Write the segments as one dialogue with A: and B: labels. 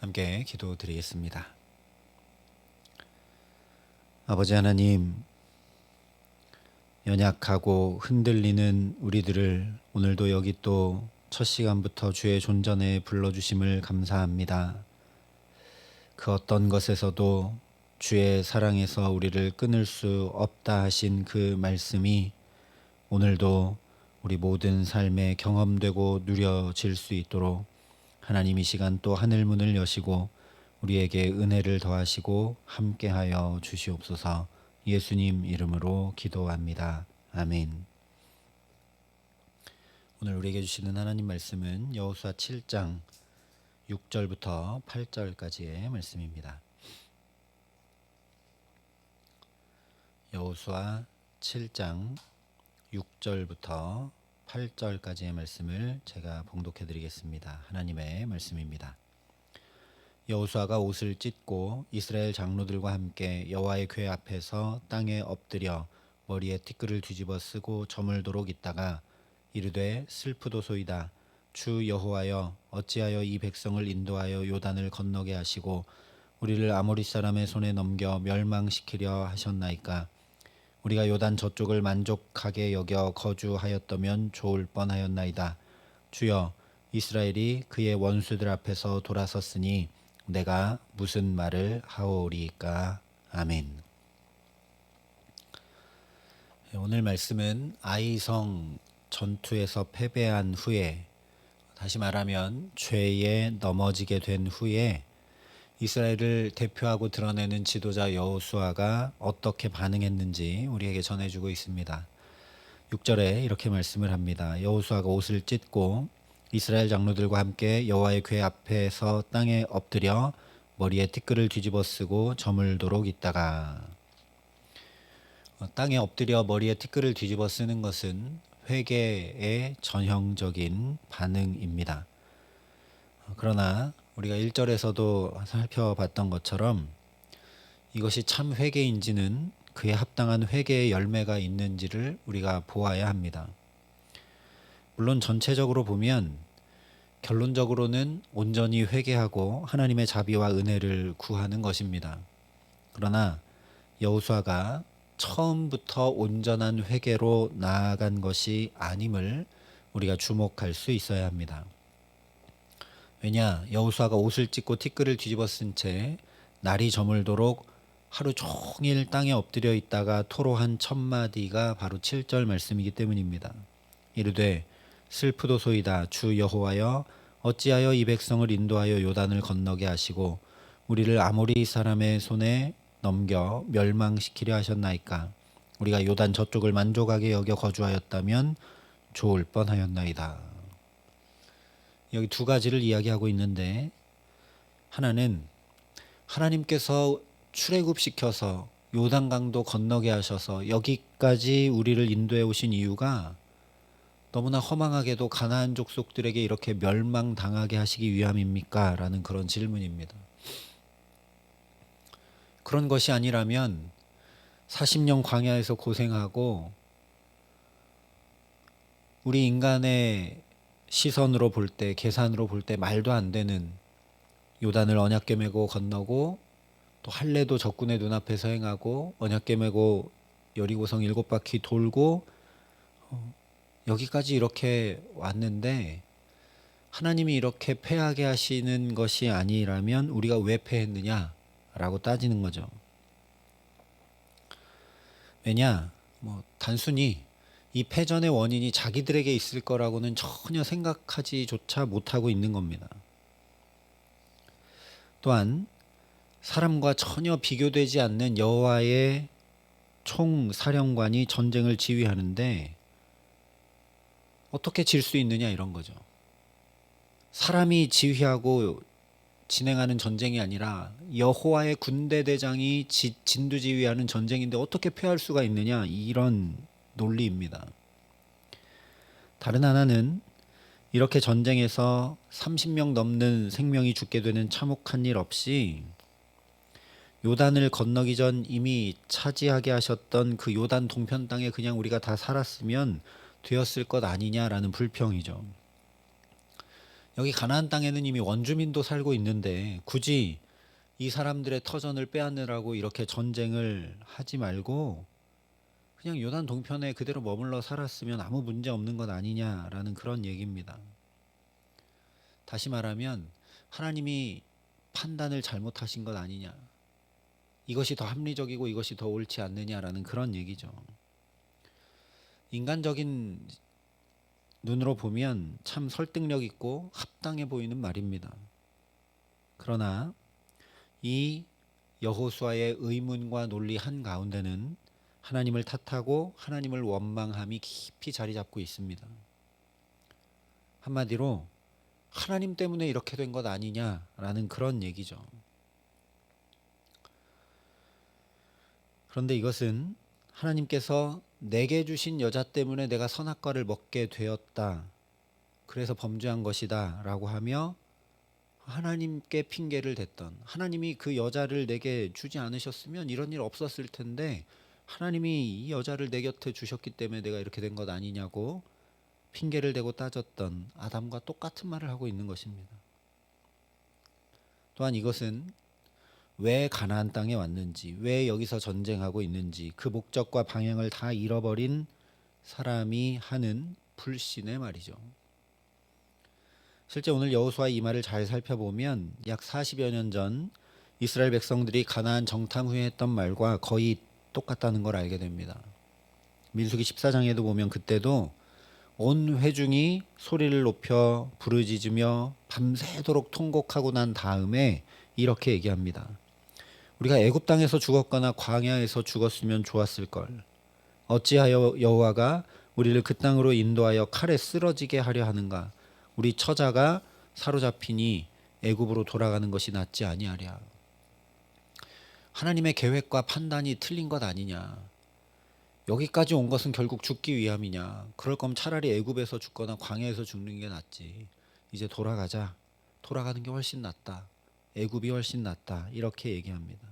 A: 함께 기도드리겠습니다. 아버지 하나님, 연약하고 흔들리는 우리들을 오늘도 여기 또 첫 시간부터 주의 존전에 불러주심을 감사합니다. 그 어떤 것에서도 주의 사랑에서 우리를 끊을 수 없다 하신 그 말씀이 오늘도 우리 모든 삶에 경험되고 누려질 수 있도록 하나님 이 시간 또 하늘문을 여시고 우리에게 은혜를 더하시고 함께하여 주시옵소서. 예수님 이름으로 기도합니다. 아멘. 오늘 우리에게 주시는 하나님 말씀은 여호수아 7장 6절부터 8절까지의 말씀입니다. 여호수아 7장 6절부터 8절까지의 말씀을 제가 봉독해 드리겠습니다. 하나님의 말씀입니다. 여호수아가 옷을 찢고 이스라엘 장로들과 함께 여호와의 궤 앞에서 땅에 엎드려 머리에 티끌을 뒤집어 쓰고 저물도록 있다가 이르되 슬프도소이다. 주 여호와여, 어찌하여 이 백성을 인도하여 요단을 건너게 하시고 우리를 아모리 사람의 손에 넘겨 멸망시키려 하셨나이까. 우리가 요단 저쪽을 만족하게 여겨 거주하였다면 좋을 뻔하였나이다. 주여, 이스라엘이 그의 원수들 앞에서 돌아섰으니 내가 무슨 말을 하오리까. 아멘. 오늘 말씀은 아이성 전투에서 패배한 후에, 다시 말하면 죄에 넘어지게 된 후에 이스라엘을 대표하고 드러내는 지도자 여호수아가 어떻게 반응했는지 우리에게 전해주고 있습니다. 6절에 이렇게 말씀을 합니다. 여호수아가 옷을 찢고 이스라엘 장로들과 함께 여호와의 궤 앞에서 땅에 엎드려 머리에 티끌을 뒤집어 쓰고 저물도록 있다가, 땅에 엎드려 머리에 티끌을 뒤집어 쓰는 것은 회개의 전형적인 반응입니다. 그러나 우리가 1절에서도 살펴봤던 것처럼 이것이 참 회개인지는 그에 합당한 회개의 열매가 있는지를 우리가 보아야 합니다. 물론 전체적으로 보면 결론적으로는 온전히 회개하고 하나님의 자비와 은혜를 구하는 것입니다. 그러나 여호수아가 처음부터 온전한 회개로 나아간 것이 아님을 우리가 주목할 수 있어야 합니다. 왜냐, 여호수아가 옷을 찢고 티끌을 뒤집어 쓴 채 날이 저물도록 하루 종일 땅에 엎드려 있다가 토로한 첫 마디가 바로 7절 말씀이기 때문입니다. 이르되 슬프도소이다. 주 여호와여, 어찌하여 이 백성을 인도하여 요단을 건너게 하시고 우리를 아모리 사람의 손에 넘겨 멸망시키려 하셨나이까. 우리가 요단 저쪽을 만족하게 여겨 거주하였다면 좋을 뻔하였나이다. 여기 두 가지를 이야기하고 있는데, 하나는 하나님께서 출애굽시켜서 요단강도 건너게 하셔서 여기까지 우리를 인도해 오신 이유가 너무나 허망하게도 가나안 족속들에게 이렇게 멸망당하게 하시기 위함입니까? 라는 그런 질문입니다. 그런 것이 아니라면 40년 광야에서 고생하고 우리 인간의 시선으로 볼 때, 계산으로 볼 때 말도 안 되는 요단을 언약궤 메고 건너고 또 할례도 적군의 눈앞에서 행하고 언약궤 메고 여리고성 7바퀴 돌고 여기까지 이렇게 왔는데 하나님이 이렇게 패하게 하시는 것이 아니라면 우리가 왜 패했느냐라고 따지는 거죠. 왜냐, 단순히 이 패전의 원인이 자기들에게 있을 거라고는 전혀 생각하지조차 못하고 있는 겁니다. 또한 사람과 전혀 비교되지 않는 여호와의 총사령관이 전쟁을 지휘하는데 어떻게 질 수 있느냐, 이런 거죠. 사람이 지휘하고 진행하는 전쟁이 아니라 여호와의 군대 대장이 진두지휘하는 전쟁인데 어떻게 패할 수가 있느냐, 이런 논리입니다. 다른 하나는 이렇게 전쟁에서 30명 넘는 생명이 죽게 되는 참혹한 일 없이 요단을 건너기 전 이미 차지하게 하셨던 그 요단 동편 땅에 그냥 우리가 다 살았으면 되었을 것 아니냐라는 불평이죠. 여기 가나안 땅에는 이미 원주민도 살고 있는데 굳이 이 사람들의 터전을 빼앗느라고 이렇게 전쟁을 하지 말고 그냥 요단 동편에 그대로 머물러 살았으면 아무 문제 없는 것 아니냐라는 그런 얘기입니다. 다시 말하면 하나님이 판단을 잘못하신 것 아니냐, 이것이 더 합리적이고 이것이 더 옳지 않느냐라는 그런 얘기죠. 인간적인 눈으로 보면 참 설득력 있고 합당해 보이는 말입니다. 그러나 이 여호수아의 의문과 논리 한가운데는 하나님을 탓하고 하나님을 원망함이 깊이 자리 잡고 있습니다. 한마디로 하나님 때문에 이렇게 된 것 아니냐라는 그런 얘기죠. 그런데 이것은 하나님께서 내게 주신 여자 때문에 내가 선악과를 먹게 되었다, 그래서 범죄한 것이다 라고 하며 하나님께 핑계를 댔던, 하나님이 그 여자를 내게 주지 않으셨으면 이런 일 없었을 텐데 하나님이 이 여자를 내 곁에 주셨기 때문에 내가 이렇게 된 것 아니냐고 핑계를 대고 따졌던 아담과 똑같은 말을 하고 있는 것입니다. 또한 이것은 왜 가나안 땅에 왔는지, 왜 여기서 전쟁하고 있는지 그 목적과 방향을 다 잃어버린 사람이 하는 불신의 말이죠. 실제 오늘 여호수아 이 말을 잘 살펴보면 약 40여 년 전 이스라엘 백성들이 가나안 정탐 후에 했던 말과 거의 똑같다는 걸 알게 됩니다. 민수기 14장에도 보면 그때도 온 회중이 소리를 높여 부르짖으며 밤새도록 통곡하고 난 다음에 이렇게 얘기합니다. 우리가 애굽 땅에서 죽었거나 광야에서 죽었으면 좋았을 걸. 어찌하여 여호와가 우리를 그 땅으로 인도하여 칼에 쓰러지게 하려 하는가? 우리 처자가 사로잡히니 애굽으로 돌아가는 것이 낫지 아니하랴. 하나님의 계획과 판단이 틀린 것 아니냐? 여기까지 온 것은 결국 죽기 위함이냐? 그럴 거면 차라리 애굽에서 죽거나 광야에서 죽는 게 낫지. 이제 돌아가자. 돌아가는 게 훨씬 낫다. 애굽이 훨씬 낫다. 이렇게 얘기합니다.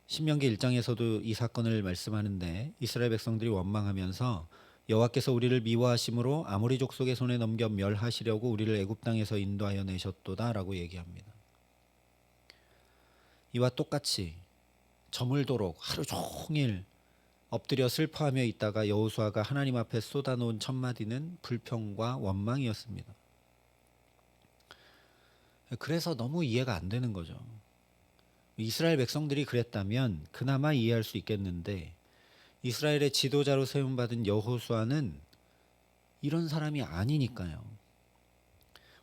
A: 신명기 1장에서도 이 사건을 말씀하는데 이스라엘 백성들이 원망하면서 여호와께서 우리를 미워하심으로 아모리 족속의 손에 넘겨 멸하시려고 우리를 애굽 땅에서 인도하여 내셨도다라고 얘기합니다. 이와 똑같이 저물도록 하루 종일 엎드려 슬퍼하며 있다가 여호수아가 하나님 앞에 쏟아놓은 첫 마디는 불평과 원망이었습니다. 그래서 너무 이해가 안 되는 거죠. 이스라엘 백성들이 그랬다면 그나마 이해할 수 있겠는데 이스라엘의 지도자로 세움받은 여호수아는 이런 사람이 아니니까요.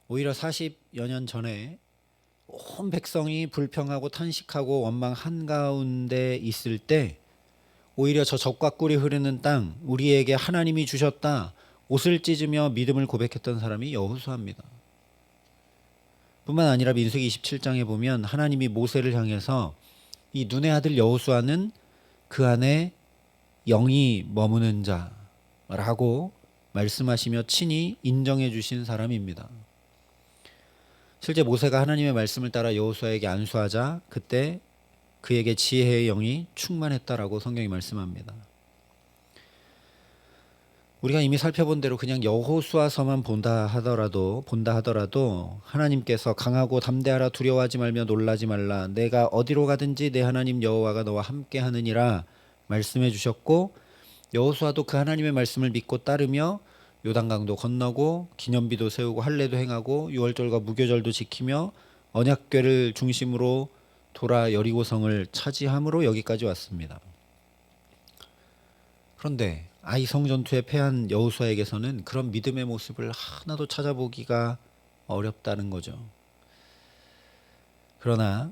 A: 오히려 40여 년 전에 온 백성이 불평하고 탄식하고 원망 한가운데 있을 때 오히려 저 젖과 꿀이 흐르는 땅 우리에게 하나님이 주셨다 옷을 찢으며 믿음을 고백했던 사람이 여호수아입니다. 뿐만 아니라 민수기 27장에 보면 하나님이 모세를 향해서 이 눈의 아들 여호수아는 그 안에 영이 머무는 자라고 말씀하시며 친히 인정해 주신 사람입니다. 실제 모세가 하나님의 말씀을 따라 여호수아에게 안수하자 그때 그에게 지혜의 영이 충만했다라고 성경이 말씀합니다. 우리가 이미 살펴본 대로 그냥 여호수아서만 본다 하더라도 하나님께서 강하고 담대하라 두려워하지 말며 놀라지 말라 내가 어디로 가든지 내 하나님 여호와가 너와 함께 하느니라 말씀해 주셨고 여호수아도 그 하나님의 말씀을 믿고 따르며 요단강도 건너고 기념비도 세우고 할례도 행하고 유월절과 무교절도 지키며 언약궤를 중심으로 돌아 여리고성을 차지함으로 여기까지 왔습니다. 그런데 아이 성전투에 패한 여호수아에게서는 그런 믿음의 모습을 하나도 찾아보기가 어렵다는 거죠. 그러나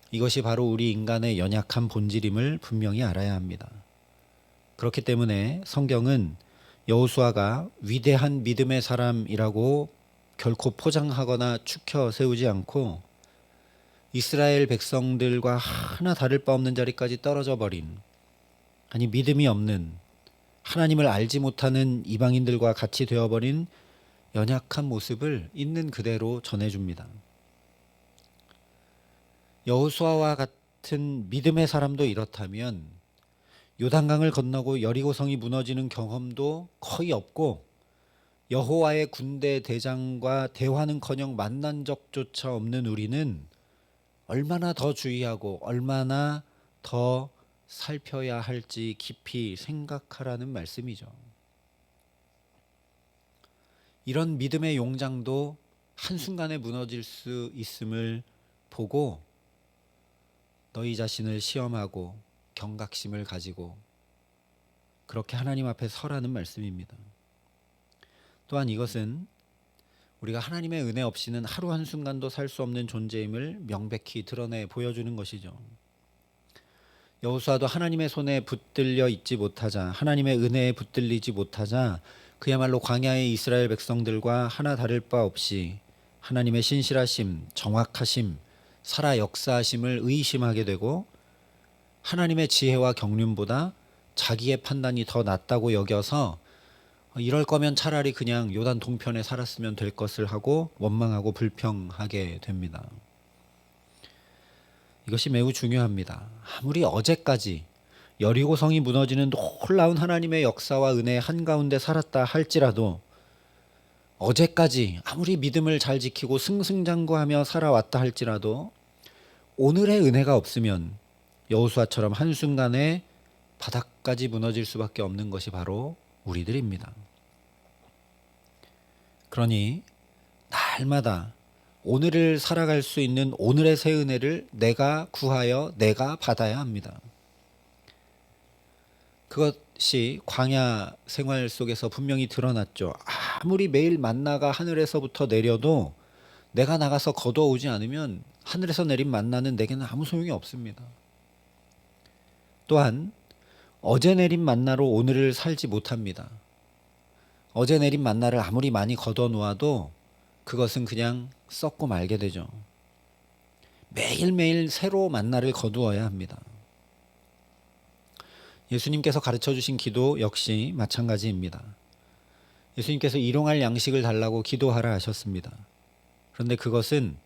A: 이것이 바로 우리 인간의 연약한 본질임을 분명히 알아야 합니다. 그렇기 때문에 성경은 여호수아가 위대한 믿음의 사람이라고 결코 포장하거나 축혀 세우지 않고 이스라엘 백성들과 하나 다를 바 없는 자리까지 떨어져 버린, 아니 믿음이 없는, 하나님을 알지 못하는 이방인들과 같이 되어버린 연약한 모습을 있는 그대로 전해줍니다. 여호수아와 같은 믿음의 사람도 이렇다면 요단강을 건너고 여리고성이 무너지는 경험도 거의 없고 여호와의 군대 대장과 대화는커녕 만난 적조차 없는 우리는 얼마나 더 주의하고 얼마나 더 살펴야 할지 깊이 생각하라는 말씀이죠. 이런 믿음의 용장도 한순간에 무너질 수 있음을 보고 너희 자신을 시험하고 경각심을 가지고 그렇게 하나님 앞에 서라는 말씀입니다. 또한 이것은 우리가 하나님의 은혜 없이는 하루 한순간도 살 수 없는 존재임을 명백히 드러내 보여주는 것이죠. 여호수아도 하나님의 손에 붙들려 있지 못하자, 하나님의 은혜에 붙들리지 못하자 그야말로 광야의 이스라엘 백성들과 하나 다를 바 없이 하나님의 신실하심, 정확하심, 살아 역사하심을 의심하게 되고 하나님의 지혜와 경륜보다 자기의 판단이 더 낫다고 여겨서 이럴 거면 차라리 그냥 요단 동편에 살았으면 될 것을 하고 원망하고 불평하게 됩니다. 이것이 매우 중요합니다. 아무리 어제까지 여리고성이 무너지는 놀라운 하나님의 역사와 은혜의 한가운데 살았다 할지라도 어제까지 아무리 믿음을 잘 지키고 승승장구하며 살아왔다 할지라도 오늘의 은혜가 없으면 여호수아처럼 한순간에 바닥까지 무너질 수밖에 없는 것이 바로 우리들입니다. 그러니 날마다 오늘을 살아갈 수 있는 오늘의 새 은혜를 내가 구하여 내가 받아야 합니다. 그것이 광야 생활 속에서 분명히 드러났죠. 아무리 매일 만나가 하늘에서부터 내려도 내가 나가서 거두어오지 않으면 하늘에서 내린 만나는 내게는 아무 소용이 없습니다. 또한 어제 내린 만나로 오늘을 살지 못합니다. 어제 내린 만나를 아무리 많이 걷어 놓아도 그것은 그냥 썩고 말게 되죠. 매일매일 새로 만나를 거두어야 합니다. 예수님께서 가르쳐 주신 기도 역시 마찬가지입니다. 예수님께서 일용할 양식을 달라고 기도하라 하셨습니다. 그런데 그것은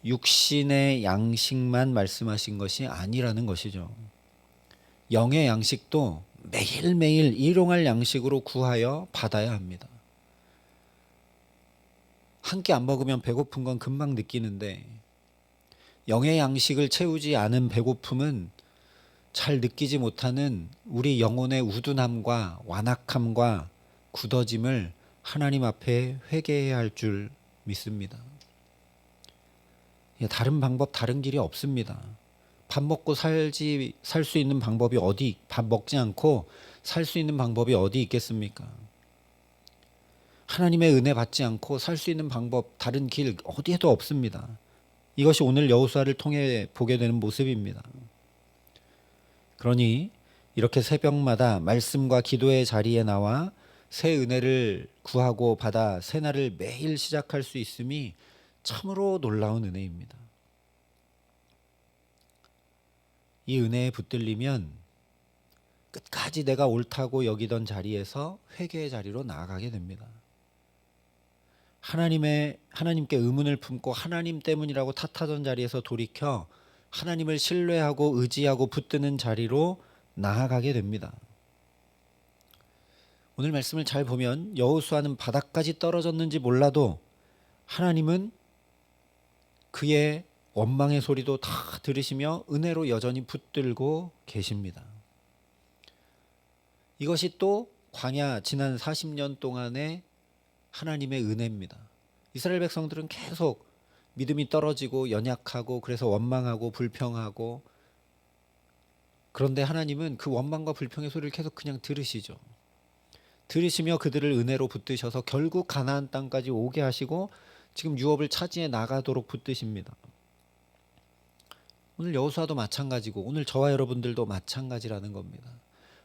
A: 육신의 양식만 말씀하신 것이 아니라는 것이죠. 영의 양식도 매일매일 일용할 양식으로 구하여 받아야 합니다. 한 끼 안 먹으면 배고픈 건 금방 느끼는데 영의 양식을 채우지 않은 배고픔은 잘 느끼지 못하는 우리 영혼의 우둔함과 완악함과 굳어짐을 하나님 앞에 회개해야 할 줄 믿습니다. 다른 방법, 다른 길이 없습니다. 밥 먹고 살 수 있는 방법이 밥 먹지 않고 살 수 있는 방법이 어디 있겠습니까? 하나님의 은혜 받지 않고 살 수 있는 방법, 다른 길 어디에도 없습니다. 이것이 오늘 여호수아를 통해 보게 되는 모습입니다. 그러니 이렇게 새벽마다 말씀과 기도의 자리에 나와 새 은혜를 구하고 받아 새날을 매일 시작할 수 있음이 참으로 놀라운 은혜입니다. 이 은혜에 붙들리면 끝까지 내가 옳다고 여기던 자리에서 회개의 자리로 나아가게 됩니다. 하나님께 의문을 품고 하나님 때문이라고 탓하던 자리에서 돌이켜 하나님을 신뢰하고 의지하고 붙드는 자리로 나아가게 됩니다. 오늘 말씀을 잘 보면 여호수아는 바닥까지 떨어졌는지 몰라도 하나님은 그의 원망의 소리도 다 들으시며 은혜로 여전히 붙들고 계십니다. 이것이 또 광야 지난 40년 동안의 하나님의 은혜입니다. 이스라엘 백성들은 계속 믿음이 떨어지고 연약하고 그래서 원망하고 불평하고, 그런데 하나님은 그 원망과 불평의 소리를 계속 그냥 들으시죠. 들으시며 그들을 은혜로 붙드셔서 결국 가나안 땅까지 오게 하시고 지금 유업을 차지해 나가도록 붙드십니다. 오늘 여호수아도 마찬가지고 오늘 저와 여러분들도 마찬가지라는 겁니다.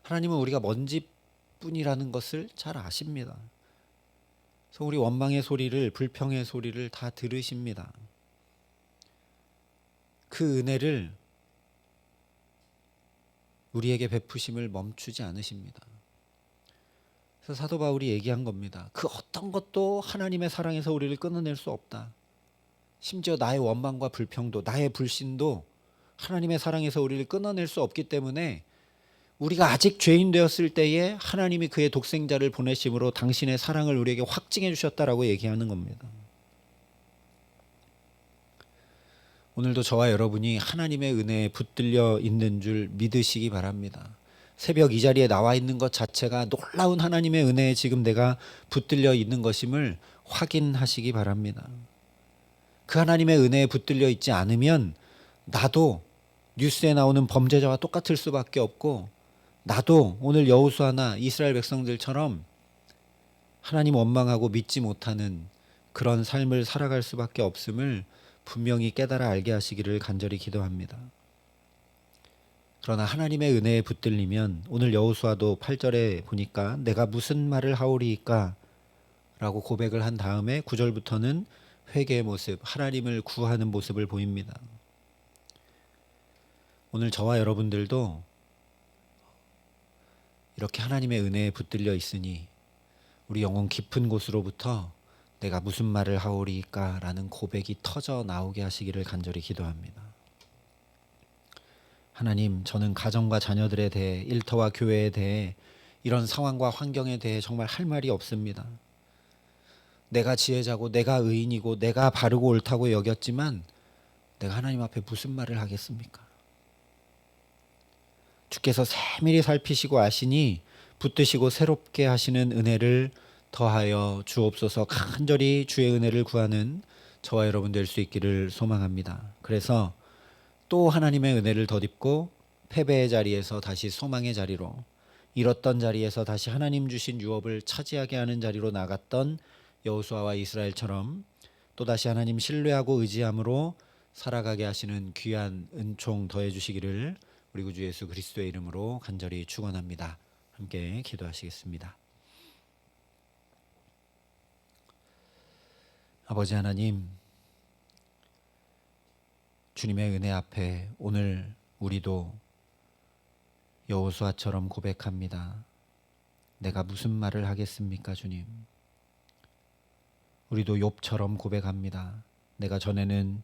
A: 하나님은 우리가 먼지뿐이라는 것을 잘 아십니다. 그래서 우리 원망의 소리를, 불평의 소리를 다 들으십니다. 그 은혜를 우리에게 베푸심을 멈추지 않으십니다. 그래서 사도 바울이 얘기한 겁니다. 그 어떤 것도 하나님의 사랑에서 우리를 끊어낼 수 없다. 심지어 나의 원망과 불평도, 나의 불신도 하나님의 사랑에서 우리를 끊어낼 수 없기 때문에 우리가 아직 죄인 되었을 때에 하나님이 그의 독생자를 보내심으로 당신의 사랑을 우리에게 확증해 주셨다라고 얘기하는 겁니다. 오늘도 저와 여러분이 하나님의 은혜에 붙들려 있는 줄 믿으시기 바랍니다. 새벽 이 자리에 나와 있는 것 자체가 놀라운 하나님의 은혜에 지금 내가 붙들려 있는 것임을 확인하시기 바랍니다. 그 하나님의 은혜에 붙들려 있지 않으면 나도 뉴스에 나오는 범죄자와 똑같을 수밖에 없고, 나도 오늘 여호수아나 이스라엘 백성들처럼 하나님 원망하고 믿지 못하는 그런 삶을 살아갈 수밖에 없음을 분명히 깨달아 알게 하시기를 간절히 기도합니다. 그러나 하나님의 은혜에 붙들리면 오늘 여호수아도 8절에 보니까 내가 무슨 말을 하오리이까 라고 고백을 한 다음에 9절부터는 회개의 모습, 하나님을 구하는 모습을 보입니다. 오늘 저와 여러분들도 이렇게 하나님의 은혜에 붙들려 있으니 우리 영혼 깊은 곳으로부터 내가 무슨 말을 하오리까 라는 고백이 터져 나오게 하시기를 간절히 기도합니다. 하나님, 저는 가정과 자녀들에 대해, 일터와 교회에 대해, 이런 상황과 환경에 대해 정말 할 말이 없습니다. 내가 지혜자고 내가 의인이고 내가 바르고 옳다고 여겼지만 내가 하나님 앞에 무슨 말을 하겠습니까? 주께서 세밀히 살피시고 아시니 붙드시고 새롭게 하시는 은혜를 더하여 주옵소서. 간절히 주의 은혜를 구하는 저와 여러분 될 수 있기를 소망합니다. 그래서 또 하나님의 은혜를 덧입고 패배의 자리에서 다시 소망의 자리로, 잃었던 자리에서 다시 하나님 주신 유업을 차지하게 하는 자리로 나갔던 여호수아와 이스라엘처럼 또다시 하나님 신뢰하고 의지함으로 살아가게 하시는 귀한 은총 더해 주시기를 우리 구주 예수 그리스도의 이름으로 간절히 축원합니다. 함께 기도하시겠습니다. 아버지 하나님, 주님의 은혜 앞에 오늘 우리도 여호수아처럼 고백합니다. 내가 무슨 말을 하겠습니까, 주님? 우리도 욥처럼 고백합니다. 내가 전에는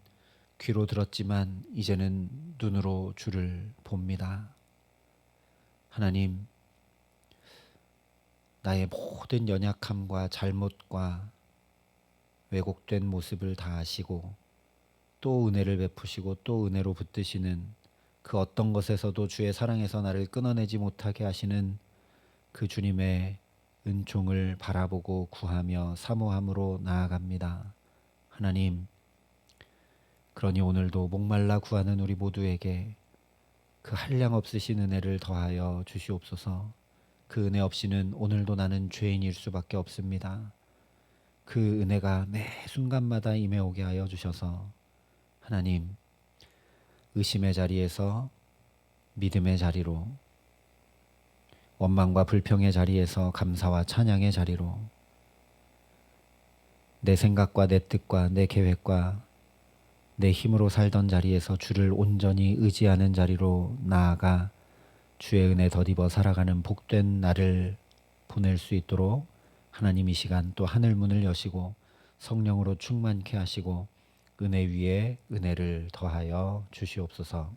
A: 귀로 들었지만 이제는 눈으로 주를 봅니다. 하나님, 나의 모든 연약함과 잘못과 왜곡된 모습을 다 아시고 또 은혜를 베푸시고 또 은혜로 붙드시는 그 어떤 것에서도 주의 사랑에서 나를 끊어내지 못하게 하시는 그 주님의 은총을 바라보고 구하며 사모함으로 나아갑니다. 하나님, 그러니 오늘도 목말라 구하는 우리 모두에게 그 한량 없으신 은혜를 더하여 주시옵소서. 그 은혜 없이는 오늘도 나는 죄인일 수밖에 없습니다. 그 은혜가 매 순간마다 임해오게 하여 주셔서 하나님, 의심의 자리에서 믿음의 자리로, 원망과 불평의 자리에서 감사와 찬양의 자리로, 내 생각과 내 뜻과 내 계획과 내 힘으로 살던 자리에서 주를 온전히 의지하는 자리로 나아가 주의 은혜 덧입어 살아가는 복된 날을 보낼 수 있도록 하나님 이 시간 또 하늘 문을 여시고 성령으로 충만케 하시고 은혜 위에 은혜를 더하여 주시옵소서.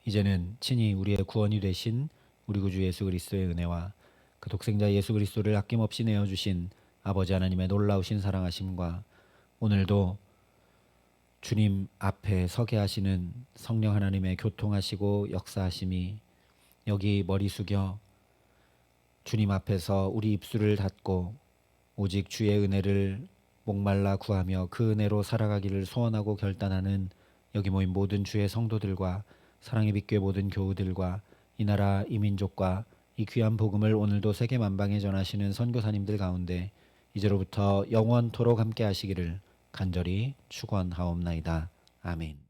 A: 이제는 친히 우리의 구원이 되신 우리 구주 예수 그리스도의 은혜와 그 독생자 예수 그리스도를 아낌없이 내어주신 아버지 하나님의 놀라우신 사랑하심과 오늘도 주님 앞에 서게 하시는 성령 하나님의 교통하시고 역사하심이 여기 머리 숙여 주님 앞에서 우리 입술을 닫고 오직 주의 은혜를 목말라 구하며 그 은혜로 살아가기를 소원하고 결단하는 여기 모인 모든 주의 성도들과 사랑의 빛교회 모든 교우들과 이 나라 이 민족과 이 귀한 복음을 오늘도 세계 만방에 전하시는 선교사님들 가운데 이제로부터 영원토록 함께 하시기를 간절히 축원하옵나이다. 아멘.